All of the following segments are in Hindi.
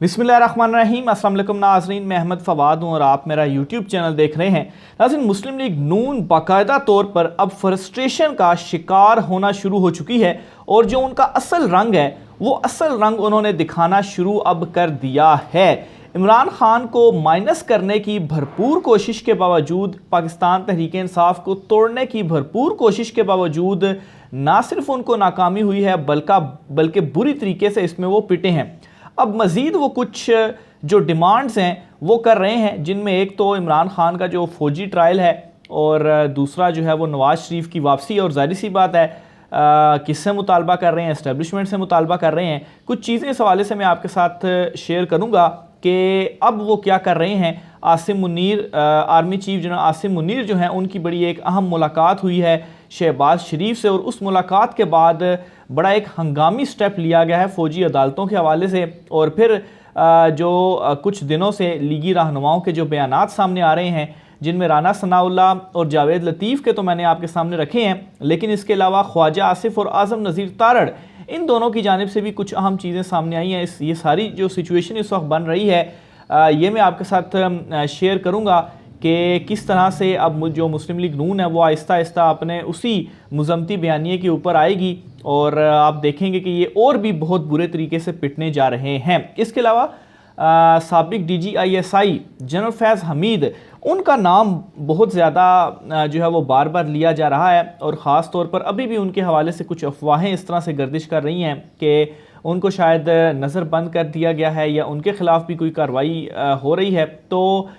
बिस्मिल्लाहिर्रहमानिर्रहीम। अस्सलाम वालेकुम नाज़रीन, मैं अहमद फ़वाद हूँ और आप मेरा यूट्यूब चैनल देख रहे हैं। नाज़रीन, मुस्लिम लीग नून बाकायदा तौर पर अब फ्रस्ट्रेशन का शिकार होना शुरू हो चुकी है और जो उनका असल रंग है वो असल रंग उन्होंने दिखाना शुरू अब कर दिया है। इमरान खान को माइनस करने की भरपूर कोशिश के बावजूद, पाकिस्तान तहरीक इंसाफ को तोड़ने की भरपूर कोशिश के बावजूद ना सिर्फ उनको नाकामी हुई है बल्कि बुरी तरीके से इसमें वो पिटे हैं। अब मज़ीद वो कुछ जो डिमांड्स हैं वो कर रहे हैं, जिनमें एक तो इमरान खान का जो फ़ौजी ट्रायल है और दूसरा जो है वो नवाज़ शरीफ की वापसी। और ज़ाहिर सी बात है किससे मुतालबा कर रहे हैं, एस्टेब्लिशमेंट से मुतालबा कर रहे हैं। कुछ चीज़ें इस हवाले से मैं आपके साथ शेयर करूँगा कि अब वो क्या कर रहे हैं। Asim Munir, army chief general Asim Munir जो हैं, उनकी बड़ी एक अहम मुलाकात हुई है शहबाज शरीफ से और उस मुलाकात के बाद बड़ा एक हंगामी स्टेप लिया गया है फ़ौजी अदालतों के हवाले से। और फिर जो कुछ दिनों से लीगी रहनुमाओं के जो बयानात सामने आ रहे हैं, जिनमें राना सनाउल्लाह और जावेद लतीफ़ के तो मैंने आपके सामने रखे हैं, लेकिन इसके अलावा ख्वाजा आसिफ और आज़म नज़ीर तारड़, इन दोनों की जानिब से भी कुछ अहम चीज़ें सामने आई हैं। ये सारी जो सिचुएशन इस वक्त बन रही है, ये मैं आपके साथ शेयर करूँगा कि किस तरह से अब जो मुस्लिम लीग नून है वो आहिस्ता आहिस्ता अपने उसी मुज़म्मती बयानिए के ऊपर आएगी और आप देखेंगे कि ये और भी बहुत बुरे तरीके से पिटने जा रहे हैं। इसके अलावा साबिक DGISI जनरल फैज़ हमीद, उनका नाम बहुत ज़्यादा जो है वो बार बार लिया जा रहा है और ख़ास तौर पर अभी भी उनके हवाले से कुछ अफवाहें इस तरह से गर्दिश कर रही हैं कि उनको शायद नज़रबंद कर दिया गया है या उनके ख़िलाफ़ भी कोई कार्रवाई हो रही है। तो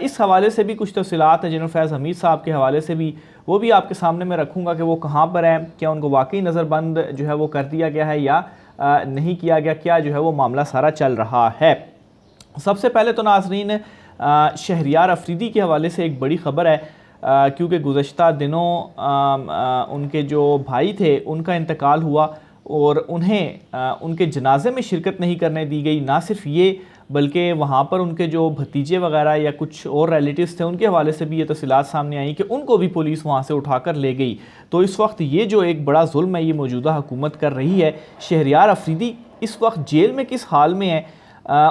इस हवाले से भी कुछ तफ़सीलात हैं जनरल फैज़ हमीद साहब के हवाले से भी, वो भी आपके सामने मैं रखूँगा कि वो कहाँ पर हैं, क्या उनको वाकई नज़रबंद जो है वो कर दिया गया है या नहीं किया गया, क्या जो है वो मामला सारा चल रहा है। सबसे पहले तो नाज़रीन, शहरियार अफरीदी के हवाले से एक बड़ी ख़बर है, क्योंकि गुज़श्ता दिनों उनके जो भाई थे उनका इंतकाल हुआ और उन्हें उनके जनाजे में शिरकत नहीं करने दी गई। ना सिर्फ ये बल्कि वहाँ पर उनके जो भतीजे वगैरह या कुछ और रिलेटिव्स थे, उनके हवाले से भी ये तफ़सीलात सामने आई कि उनको भी पुलिस वहाँ से उठाकर ले गई। तो इस वक्त ये जो एक बड़ा जुल्म है ये मौजूदा हुकूमत कर रही है। शहरियार अफरीदी इस वक्त जेल में किस हाल में है,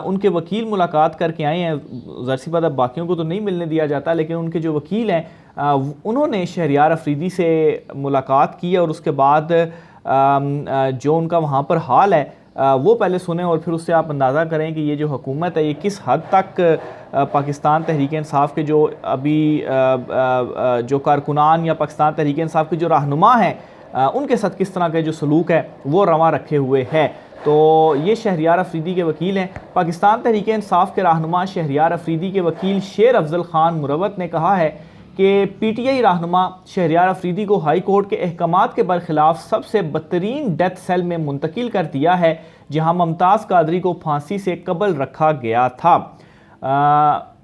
उनके वकील मुलाकात करके आए हैं। ज़ाहिर सी बात है बाकियों को तो नहीं मिलने दिया जाता, लेकिन उनके जो वकील हैं उन्होंने शहरियार अफरीदी से मुलाकात की है और उसके बाद जो उनका वहाँ पर हाल है वो पहले सुने और फिर उससे आप अंदाज़ा करें कि ये जो हुकूमत है ये किस हद तक पाकिस्तान तहरीक इंसाफ के जो अभी जो कारकुनान या पाकिस्तान तहरीक इंसाफ के जो रहनुमा हैं उनके साथ किस तरह का जो सलूक है वो रवा रखे हुए है। तो ये शहरियार अफरीदी के वकील हैं। पाकिस्तान तहरीक इंसाफ के रहनुमा शहरियार अफरीदी के वकील शेर अफजल खान मुरवत ने कहा है कि PTI रहनुमा शहरियार अफरीदी को हाई कोर्ट के अहकामात के बरखिलाफ सबसे बदतरीन डेथ सेल में मुंतकिल कर दिया है, जहां मुमताज़ कादरी को फांसी से कबल रखा गया था।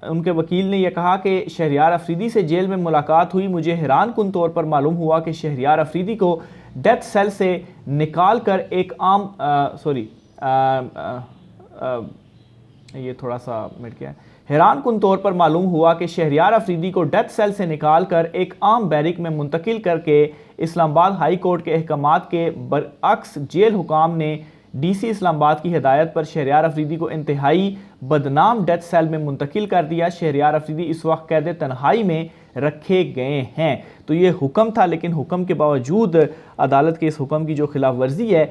उनके वकील ने यह कहा कि शहरियार अफरीदी से जेल में मुलाकात हुई, मुझे हैरान कुन तौर पर मालूम हुआ कि शहरियार अफरीदी को डेथ सेल से निकाल कर एक आम ये थोड़ा सा मिट गया। हैरान कुन तौर पर मालूम हुआ कि शहरियार अफरीदी को डेथ सेल से निकाल कर एक आम बैरिक में मुंतकिल करके इस्लामाबाद हाई कोर्ट के अहकामात के बरअक्स जेल हुकाम ने DC इस्लामाबाद की हिदायत पर शहरियार अफरीदी को इंतहाई बदनाम डेथ सेल में मुंतकिल कर दिया। शहरियार अफरीदी इस वक्त कैद तन्हाई में रखे गए हैं। तो ये हुक्म था, लेकिन हुक्म के बावजूद अदालत के इस हुक्म की जो खिलाफ वर्जी है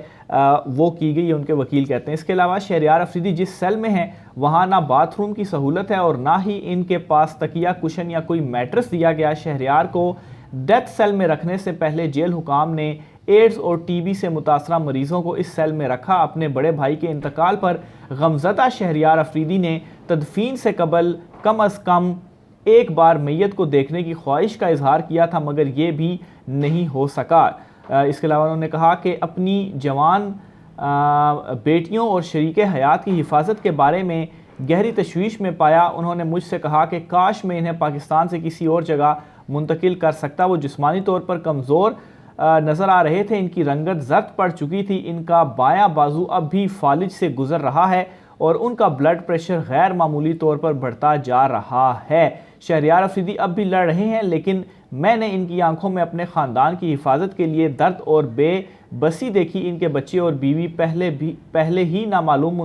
वो की गई है, उनके वकील कहते हैं। इसके अलावा शहरियार अफरीदी जिस सेल में हैं वहाँ ना बाथरूम की सहूलत है और ना ही इनके पास तकिया, कुशन या कोई मैट्रेस दिया गया। शहरियार को डेथ सेल में रखने से पहले जेल हुकाम ने एड्स और TB से मुतासरा मरीजों को इस सेल में रखा। अपने बड़े भाई के इंतकाल पर गमज़दा शहरियार अफरीदी ने तदफीन से कम अज़ कम एक बार मैयत को देखने की ख्वाहिश का इजहार किया था, मगर ये भी नहीं हो सका। इसके अलावा उन्होंने कहा कि अपनी जवान बेटियों और शरीक हयात की हिफाजत के बारे में गहरी तशवीश में पाया। उन्होंने मुझसे कहा कि काश मैं इन्हें पाकिस्तान से किसी और जगह मुंतकिल कर सकता। वो जिस्मानी तौर पर कमज़ोर नज़र आ रहे थे, इनकी रंगत जर्द पड़ चुकी थी, इनका बायां बाजू अब भी फालिज से गुजर रहा है और उनका ब्लड प्रेशर गैर मामूली तौर पर बढ़ता जा रहा है। शहरयार अफरीदी अब भी लड़ रहे हैं, लेकिन मैंने इनकी आंखों में अपने ख़ानदान की हिफाजत के लिए दर्द और बेबसी देखी। इनके बच्चे और बीवी पहले ही नामालूम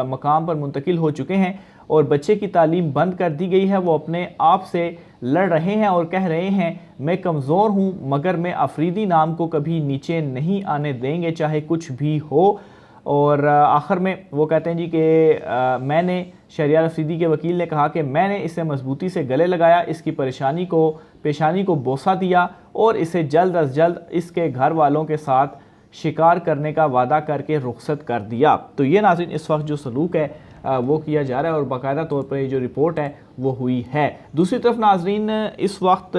मकाम पर मुंतकिल हो चुके हैं और बच्चे की तालीम बंद कर दी गई है। वो अपने आप से लड़ रहे हैं और कह रहे हैं मैं कमज़ोर हूँ, मगर मैं अफरीदी नाम को कभी नीचे नहीं आने देंगे, चाहे कुछ भी हो। और आखिर में वो कहते हैं जी कि मैंने शहरयार अफरीदी के वकील ने कहा कि मैंने इसे मजबूती से गले लगाया, इसकी पेशानी को बोसा दिया और इसे जल्द अज जल्द इसके घर वालों के साथ शिकार करने का वादा करके रुखसत कर दिया। तो ये नाज़रीन इस वक्त जो सलूक है वो किया जा रहा है और बाकायदा तौर पर ये जो रिपोर्ट है वो हुई है। दूसरी तरफ नाज़रीन इस वक्त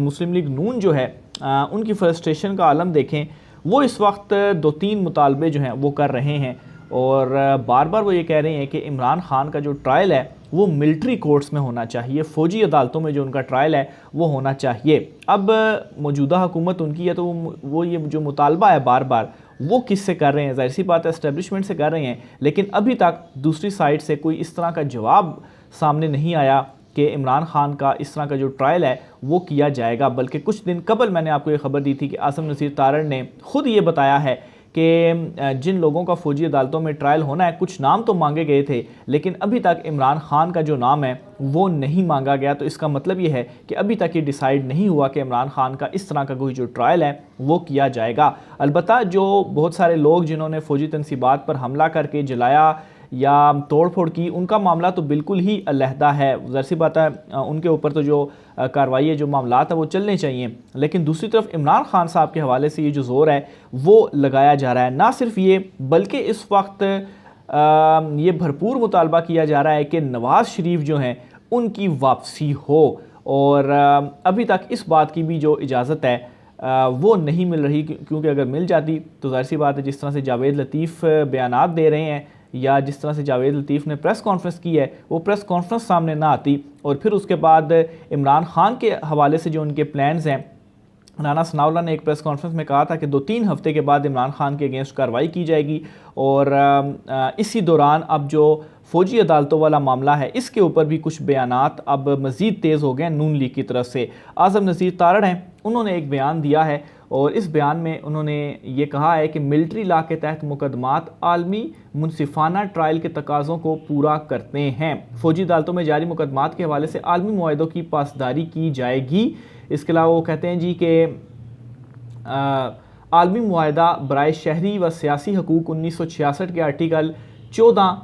मुस्लिम लीग नून जो है उनकी फ्रस्ट्रेशन का आलम देखें। वो इस वक्त 2-3 मुतालबे जो हैं वो कर रहे हैं और बार बार वो ये कह रहे हैं कि इमरान खान का जो ट्रायल है वो मिलिट्री कोर्ट्स में होना चाहिए, फ़ौजी अदालतों में जो उनका ट्रायल है वो होना चाहिए। अब मौजूदा हुकूमत उनकी है तो वो ये जो मुतालबा है बार बार वो किससे कर रहे हैं, ज़ाहिर सी बात है एस्टेब्लिशमेंट से कर रहे हैं, लेकिन अभी तक दूसरी साइड से कोई इस तरह का जवाब सामने नहीं आया कि इमरान खान का इस तरह का जो ट्रायल है वो किया जाएगा। बल्कि कुछ दिन कबल मैंने आपको ये खबर दी थी कि आसिम नज़ीर तारड़ ने खुद ये बताया है कि जिन लोगों का फ़ौजी अदालतों में ट्रायल होना है, कुछ नाम तो मांगे गए थे लेकिन अभी तक इमरान खान का जो नाम है वो नहीं मांगा गया। तो इसका मतलब ये है कि अभी तक ये डिसाइड नहीं हुआ कि इमरान खान का इस तरह का कोई जो ट्रायल है वो किया जाएगा। अलबत्ता जो बहुत सारे लोग जिन्होंने फ़ौजी तनसीबात पर हमला करके जलाया या तोड़ फोड़ की, उनका मामला तो बिल्कुल ही अलहदा है। ज़ाहिर सी बात है उनके ऊपर तो जो कार्रवाई है, जो मामला है वो चलने चाहिए, लेकिन दूसरी तरफ इमरान खान साहब के हवाले से ये जो ज़ोर है वो लगाया जा रहा है। ना सिर्फ ये बल्कि इस वक्त ये भरपूर मुतालबा किया जा रहा है कि नवाज़ शरीफ जो हैं उनकी वापसी हो और अभी तक इस बात की भी जो इजाज़त है वो नहीं मिल रही, क्योंकि अगर मिल जाती तो ज़ाहिर सी बात है जिस तरह से जावेद लतीफ़ बयानात दे रहे हैं या जिस तरह से जावेद लतीफ़ ने प्रेस कॉन्फ्रेंस की है वो प्रेस कॉन्फ्रेंस सामने ना आती और फिर उसके बाद इमरान खान के हवाले से जो उनके प्लान्स हैं, राना सनाउल्लाह ने एक प्रेस कॉन्फ्रेंस में कहा था कि 2-3 हफ्ते के बाद इमरान खान के अगेंस्ट कार्रवाई की जाएगी और इसी दौरान अब जो फ़ौजी अदालतों वाला मामला है इसके ऊपर भी कुछ बयानात अब मज़ीद तेज़ हो गए नून लीग की तरफ से। आज़म नज़ीर तारड़ हैं, उन्होंने एक बयान दिया है और इस बयान में उन्होंने ये कहा है कि मिलिट्री लॉ के तहत मुकदमात आलमी मुनसिफाना ट्रायल के तकाज़ों को पूरा करते हैं। फ़ौजी अदालतों में जारी मुकदमात के हवाले से आलमी मुआहदों की पासदारी की जाएगी। इसके अलावा वो कहते हैं जी कि आलमी मुआहदा बराए शहरी व सियासी हकूक़ 1966 के आर्टिकल 14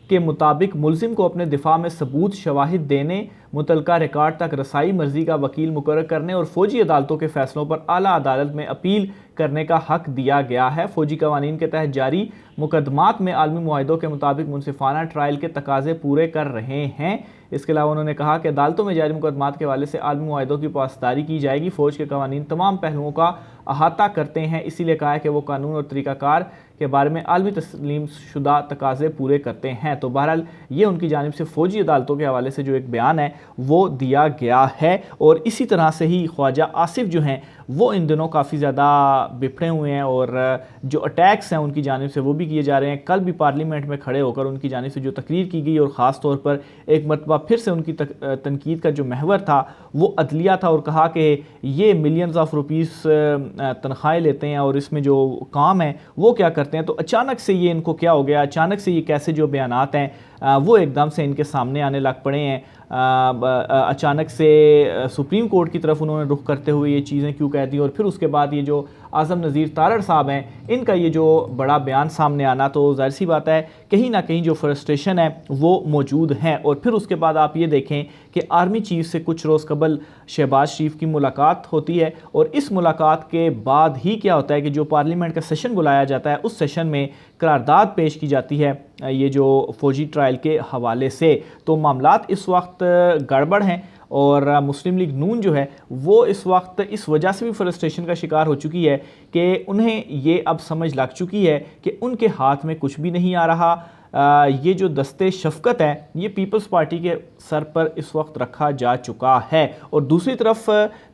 के मुताबिक मुलजिम को अपने दिफा में सबूत शवाहिद देने, मुतलका रिकॉर्ड तक रसाई, मर्जी का वकील मुकर्रर करने और फ़ौजी अदालतों के फैसलों पर आला अदालत में अपील करने का हक दिया गया है। फ़ौजी कवानीन के तहत जारी मुकदमात में आलमी मुआहदों के मुताबिक मुनसिफाना ट्रायल के तकाजे पूरे कर रहे हैं। इसके अलावा उन्होंने कहा कि अदालतों में जारी मुकदमात के हवाले से आलमी मुआहदों की पासदारी की जाएगी। फ़ौज के कवानीन तमाम पहलुओं का अहाता करते हैं, इसीलिए कहा है कि वो कानून और तरीक़ाकार के बारे में आलमी तस्लीम शुदा तकाजे पूरे करते हैं। तो बहरहाल ये उनकी जानिब से फ़ौजी अदालतों के हवाले से जो एक बयान है वो दिया गया है। और इसी तरह से ही ख्वाजा आसिफ जो हैं वो इन दिनों काफ़ी ज़्यादा बिफड़े हुए हैं और जो अटैक्स हैं उनकी जानिब से वो भी किए जा रहे हैं। कल भी पार्लियामेंट में खड़े होकर उनकी जानिब से जो तकरीर की गई और ख़ास तौर पर एक मरतबा फिर से उनकी तनकीद का जो महवर था वो अदलिया था और कहा कि ये मिलियंस ऑफ रुपीस तनख्वाहें लेते हैं और इसमें जो काम है वो क्या करते हैं। तो अचानक से ये इनको क्या हो गया, अचानक से ये कैसे जो बयानात हैं वो एकदम से इनके सामने आने लग पड़े हैं। अचानक से सुप्रीम कोर्ट की तरफ उन्होंने रुख करते हुए ये चीज़ें क्यों कह दी और फिर उसके बाद ये जो आज़म नज़ीर तारड़ साहब हैं इनका ये जो बड़ा बयान सामने आना, तो ज़ाहिर सी बात है कहीं ना कहीं जो फ्रस्ट्रेशन है वो मौजूद है। और फिर उसके बाद आप ये देखें कि आर्मी चीफ से कुछ रोज़ कबल शहबाज शरीफ की मुलाकात होती है और इस मुलाकात के बाद ही क्या होता है कि जो पार्लियामेंट का सेशन बुलाया जाता है उस सेशन में करारदाद पेश की जाती है ये जो फ़ौजी ट्रायल के हवाले से। तो मामलात इस वक्त गड़बड़ हैं और मुस्लिम लीग नून जो है वो इस वक्त इस वजह से भी फ्रस्ट्रेशन का शिकार हो चुकी है कि उन्हें ये अब समझ लग चुकी है कि उनके हाथ में कुछ भी नहीं आ रहा। ये जो दस्ते शफकत है ये पीपल्स पार्टी के सर पर इस वक्त रखा जा चुका है। और दूसरी तरफ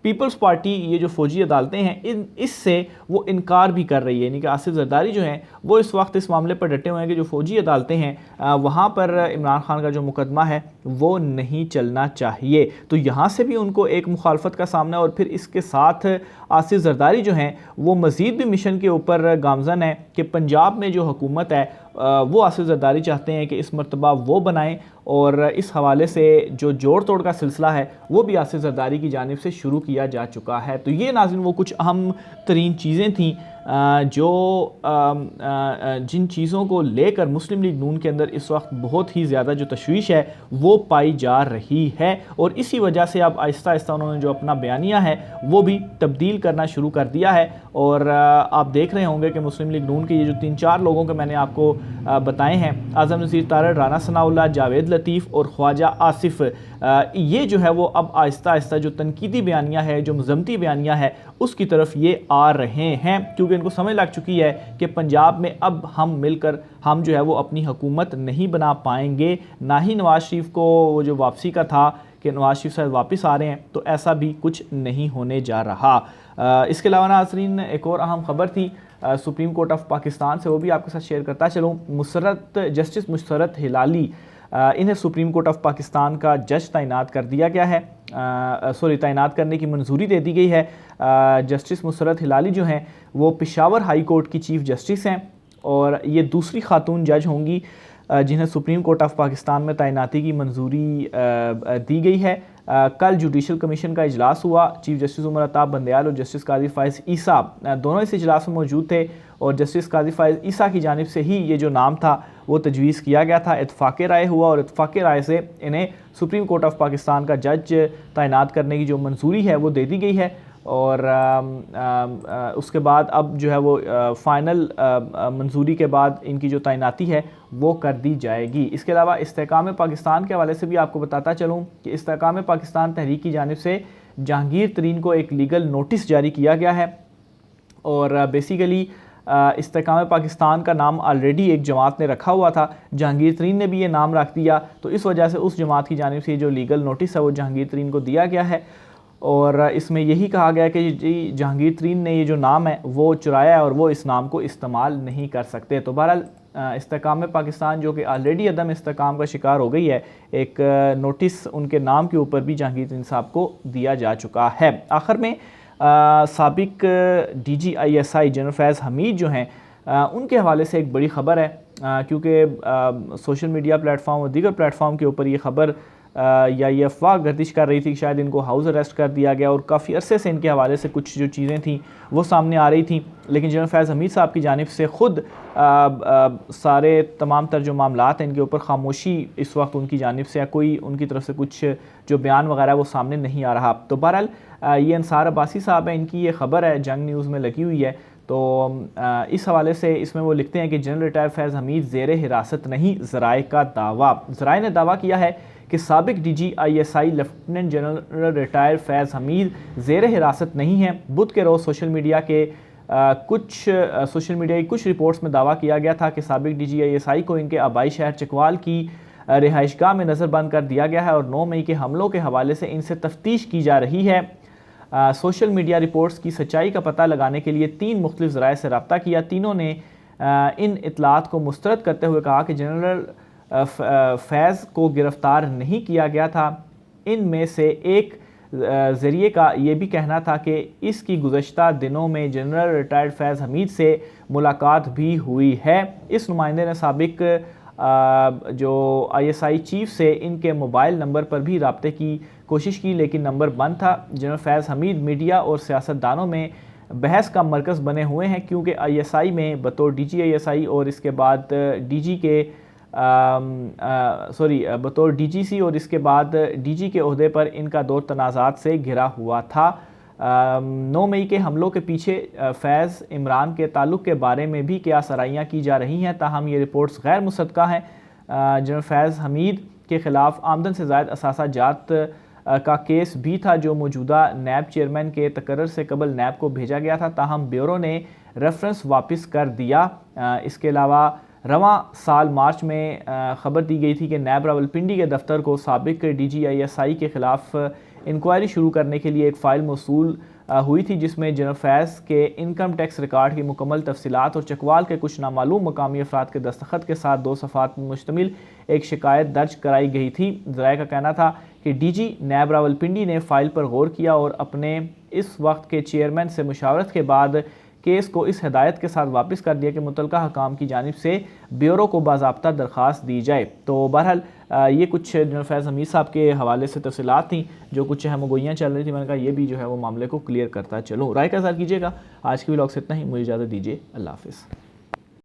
पीपल्स पार्टी ये जो फ़ौजी अदालतें हैं इससे वो इनकार भी कर रही है, यानी कि आसिफ जरदारी जो हैं वो इस वक्त इस मामले पर डटे हुए हैं कि जो फ़ौजी अदालतें हैं वहाँ पर इमरान खान का जो मुकदमा है वो नहीं चलना चाहिए। तो यहाँ से भी उनको एक मुखालफत का सामना है। और फिर इसके साथ आसिफ जरदारी जो हैं वो मज़ीद भी मिशन के ऊपर गामजन है कि पंजाब में जो हुकूमत है वो आसिफ जरदारी चाहते हैं कि इस मरतबा वो बनाएं। और इस हवाले से जो जोड़ तोड़ का सिलसिला है वो भी आसिफ जरदारी की जानिब से शुरू किया जा चुका है। तो ये नाज़रीन वो कुछ अहम तरीन चीज़ें थीं जो जिन चीज़ों को लेकर मुस्लिम लीग नून के अंदर इस वक्त बहुत ही ज़्यादा जो तशवीश है वो पाई जा रही है। और इसी वजह से अब आहिस्ता आहिस्ता उन्होंने जो अपना बयानिया है वो भी तब्दील करना शुरू कर दिया है। और आप देख रहे होंगे कि मुस्लिम लीग नून के ये जो 3-4 लोगों के मैंने आपको बताए हैं, आज़म नज़ीर तारड़, राना सनाउल्लाह, जावेद लतीफ़ और ख्वाजा आसिफ, ये जो है वो अब आहिस्ता आहिस्ता जो तनकीदी बयानिया है, जो मज़म्मती बयानिया है उसकी तरफ ये आ रहे हैं, क्योंकि इनको समझ लग चुकी है कि पंजाब में अब हम मिलकर हम जो है वो अपनी हुकूमत नहीं बना पाएंगे। ना ही नवाज़ शरीफ को वो जो वापसी का था कि नवाज़ शरीफ साहब वापस आ रहे हैं, तो ऐसा भी कुछ नहीं होने जा रहा। इसके अलावा नाज़रीन एक और अहम खबर थी सुप्रीम कोर्ट ऑफ पाकिस्तान से, वो भी आपके साथ शेयर करता चलूँ। जस्टिस मुसर्रत हिलाली इन्हें सुप्रीम कोर्ट ऑफ पाकिस्तान का जज तैनात कर दिया गया है, तैनात करने की मंजूरी दे दी गई है। जस्टिस मुसर्रत हिलाली जो हैं वो पेशावर हाई कोर्ट की चीफ़ जस्टिस हैं और ये दूसरी खातून जज होंगी जिन्हें सुप्रीम कोर्ट ऑफ पाकिस्तान में तैनाती की मंजूरी दी गई है। कल जुडिशल कमीशन का इजलास हुआ। चीफ जस्टिस उमर अताब बंदयाल और जस्टिस काजी फ़ाइज़ ईसा दोनों इस इजलास में मौजूद थे और जस्टिस काजी फ़ाइज़ ईसा की जानिब से ही ये जो नाम था वो तजवीज़ किया गया था। इत्फाक़ राय हुआ और इत्फाक़ राय से इन्हें सुप्रीम कोर्ट ऑफ पाकिस्तान का जज तैनात करने की जो मंजूरी है वो दे दी गई है। और उसके बाद अब जो है वो फ़ाइनल मंजूरी के बाद इनकी जो तैनाती है वो कर दी जाएगी। इसके अलावा इस्तेहकाम पाकिस्तान के हवाले से भी आपको बताता चलूँ कि इस्तेहकाम पाकिस्तान तहरीक की जानिब से जहांगीर तरीन को एक लीगल नोटिस जारी किया गया है और बेसिकली इस्तेहकाम पाकिस्तान का नाम ऑलरेडी एक जमात ने रखा हुआ था, जहांगीर तरीन ने भी ये नाम रख दिया, तो इस वजह से उस जमात की जानिब से जो लीगल नोटिस है वो जहांगीर तरीन को दिया गया है। और इसमें यही कहा गया है कि जी जहांगीर तरीन ने ये जो नाम है वो चुराया है और वो इस नाम को इस्तेमाल नहीं कर सकते। तो बहरहाल इस्तेहकाम पाकिस्तान जो कि ऑलरेडी अदम इस्तेहकाम का शिकार हो गई है, एक नोटिस उनके नाम के ऊपर भी जहांगीर तरीन साहब को दिया जा चुका है। आखिर में साबिक DGISI जनरल फैज़ हमीद जो हैं उनके हवाले से एक बड़ी ख़बर है, क्योंकि सोशल मीडिया प्लेटफॉर्म और दीगर प्लेटफॉर्म के ऊपर ये ख़बर या ये अफवाह गर्दिश कर रही थी कि शायद इनको हाउस अरेस्ट कर दिया गया और काफ़ी अरसे से इनके हवाले से कुछ जो चीज़ें थी वो सामने आ रही थी। लेकिन जनरल फैज़ हमीद साहब की जानिब से ख़ुद सारे तमाम तर जो मामलात हैं इनके ऊपर खामोशी इस वक्त उनकी जानिब से या कोई उनकी तरफ से कुछ जो बयान वगैरह वो सामने नहीं आ रहा। तो बहरहाल ये अंसार अब्बासी साहब हैं, इनकी ये ख़बर है, जंग न्यूज़ में लगी हुई है। तो इस हवाले से इसमें वो लिखते हैं कि जनरल रिटायर फैज़ हमीद ज़ेर हिरासत नहीं, ज़राए का दावा। ज़राए ने दावा किया है कि साबिक DGISI लेफ्टिनेंट जनरल रिटायर फैज़ हमीद ज़ेर हिरासत नहीं है। बुध के रोज़ सोशल मीडिया की कुछ रिपोर्ट्स में दावा किया गया था कि साबिक DGISI को इनके आबाई शहर चकवाल की रिहाइशगाह में नज़रबंद कर दिया गया है और 9 मई के हमलों के हवाले से इनसे तफ्तीश की जा रही है। सोशल मीडिया रिपोर्ट्स की सच्चाई का पता लगाने के लिए 3 मुख्तलिफ ज़राए से रब्ता किया। तीनों ने इन इतलात को मुस्तरद करते हुए कहा कि जनरल फैज़ को गिरफ़्तार नहीं किया गया था। इनमें से एक ज़रिए का ये भी कहना था कि इसकी गुज़श्ता दिनों में जनरल रिटायर्ड फैज़ हमीद से मुलाकात भी हुई है। इस नुमाइंदे ने साबिक जो ISI चीफ से इनके मोबाइल नंबर पर भी रब्ते की कोशिश की, लेकिन नंबर बंद था। जनरल फैज़ हमीद मीडिया और सियासतदानों में बहस का मरकज़ बने हुए हैं, क्योंकि ISI में बतौर DGISI और इसके बाद DG के बतौर DGC और इसके बाद DG के ओहदे पर इनका दौर तनाज़ात से घिरा हुआ था। 9 मई के हमलों के पीछे फैज़ इमरान के ताल्लुक़ के बारे में भी क्या सराहियाँ की जा रही हैं, ताहम ये रिपोर्ट्स गैर मुसद्दक़ा हैं। जनरल फैज़ हमीद के ख़िलाफ़ आमदन से ज़ायद असासा जात का केस भी था, जो मौजूदा नैब चेयरमैन के तकर्रर से कबल नैब को भेजा गया था, ताहम ब्यूरो ने रेफरेंस वापस कर दिया। इसके अलावा रवां साल मार्च में ख़बर दी गई थी कि नैब रावलपिंडी के दफ्तर को साबिक DGISI के ख़िलाफ़ इंक्वायरी शुरू करने के लिए एक फ़ाइल मौसूल हुई थी, जिसमें जनरल फैज़ के इनकम टैक्स रिकॉर्ड की मुकम्मल तफसीलात और चकवाल के कुछ नामालूम मकामी अफराद के दस्तखत के साथ 2 सफ़ात मुश्तमिल एक शिकायत दर्ज कराई गई थी। ज़राए का कहना था कि DG नैब रावलपिंडी ने फ़ाइल पर गौर किया और अपने इस वक्त के चेयरमैन से मुशावरत के बाद केस को इस हिदायत के साथ वापस कर दिया कि मुतलका हकाम की जानिब से ब्यूरो को बाज़ाब्ता दरख्वास्त दी जाए। तो बहरहाल ये कुछ जनरल फैज़ हमीद साहब के हवाले से तफसीलात थी, जो कुछ है गोइयाँ चल रही थी। मैंने कहा ये भी जो है वो मामले को क्लियर करता चलो। राय का इज़हार कीजिएगा। आज की व्लॉग से इतना ही, मुझे इजाज़त दीजिए। अल्लाह हाफ़िज़।